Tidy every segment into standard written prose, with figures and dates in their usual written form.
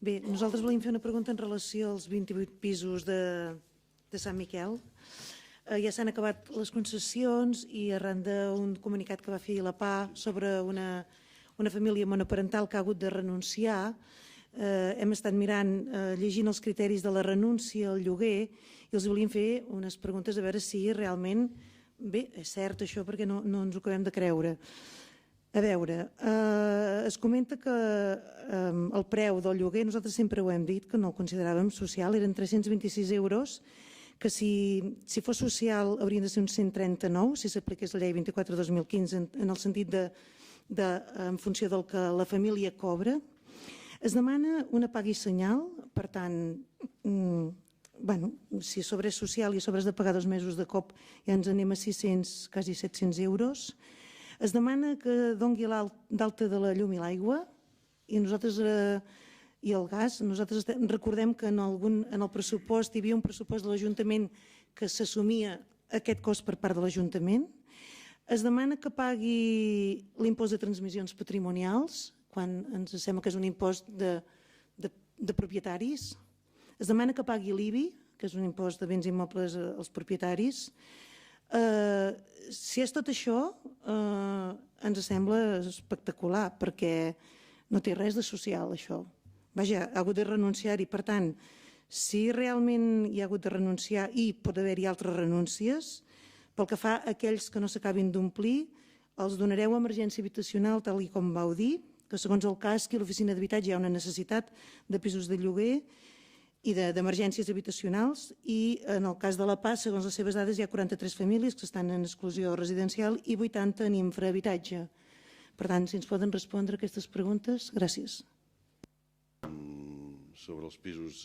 Bé, nosaltres volíem fer una pregunta en relació als 28 pisos de Sant Miquel. Ja s'han acabat les concessions i arran d'un comunicat que va fer la PA sobre una família monoparental que ha hagut de renunciar, hem estat mirant, llegint els criteris de la renúncia al lloguer i els volíem fer unes preguntes a veure si realment, bé, és cert això perquè no ens ho acabem de creure. A veure, es comenta que el preu del lloguer, nosaltres sempre ho hem dit, que no el consideràvem social, eren 326 euros, que si fos social haurien de ser uns 139, si s'apliqués la llei 24/2015 en el sentit en funció del que la família cobra. Es demana una paga i senyal, per tant, si a sobre és social i a sobre has de pagar 2 mesos de cop ja ens anem a 600, quasi 700 euros. Es demana que doni d'alta de la llum i l'aigua i el gas. Nosaltres recordem que en el pressupost hi havia un pressupost de l'Ajuntament que s'assumia aquest cost per part de l'Ajuntament. Es demana que pagui l'impost de transmissions patrimonials, quan ens sembla que és un impost de propietaris. Es demana que pagui l'IBI, que és un impost de béns immobles als propietaris. Si és tot això, ens sembla espectacular, perquè no té res de social, això. Vaja, ha hagut de renunciar-hi. Per tant, si realment hi ha hagut de renunciar i pot haver-hi altres renúncies, pel que fa a aquells que no s'acabin d'omplir, els donareu emergència habitacional, tal com vau dir, que segons el CASC i l'Oficina d'Habitatge hi ha una necessitat de pisos de lloguer i d'emergències habitacionals, i en el cas de la PA, segons les seves dades, hi ha 43 famílies que estan en exclusió residencial i 80 en infrahabitatge. Per tant, si ens poden respondre aquestes preguntes, gràcies. Sobre els pisos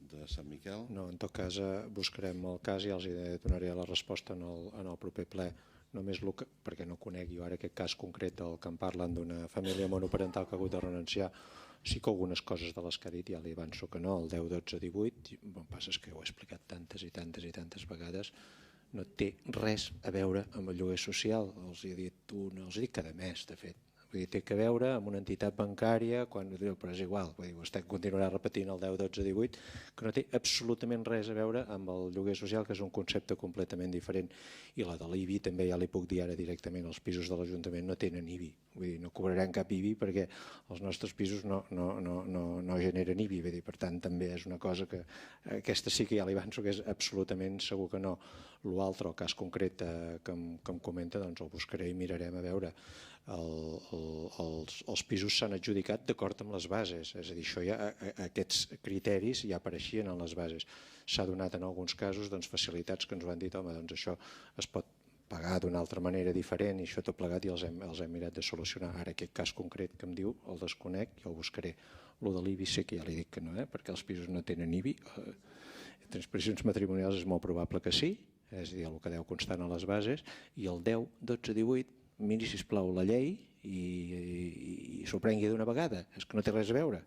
de Sant Miquel? No, en tot cas buscarem el cas i els donaré la resposta en el proper ple. Només perquè no conec jo ara aquest cas concret del que em parlen d'una família monoparental que ha hagut de renunciar. Sí que algunes coses de les que ha dit ja li avanço que no, el 10, 12, 18, el que passa és que ho he explicat tantes i tantes vegades, no té res a veure amb el lloguer social, els he dit cada mes, de fet. Vull dir, té a veure amb una entitat bancària, però és igual, vostè continuarà repetint el 10, 12, 18, que no té absolutament res a veure amb el lloguer social, que és un concepte completament diferent. I la de l'IBI també ja li puc dir ara directament, els pisos de l'Ajuntament no tenen IBI, vull dir, no cobraran cap IBI perquè els nostres pisos no generen IBI, vull dir, per tant també és una cosa que aquesta sí que ja li avanço que és absolutament segur que no. L'altre, el cas concret que em comenta, doncs el buscaré i mirarem a veure. Els pisos s'han adjudicat d'acord amb les bases, és a dir, aquests criteris ja apareixien en les bases. S'ha donat en alguns casos facilitats que ens ho han dit, home, doncs això es pot pagar d'una altra manera diferent i això tot plegat i els hem mirat de solucionar. Ara aquest cas concret que em diu el desconec i el buscaré. El de l'IBI sé que ja li dic que no, perquè els pisos no tenen IBI. Transmissions matrimonials és molt probable que sí, és a dir, el que deu constar a les bases, i el 10, 12, 18 miri, sisplau, la llei i s'ho prengui d'una vegada. És que no té res a veure.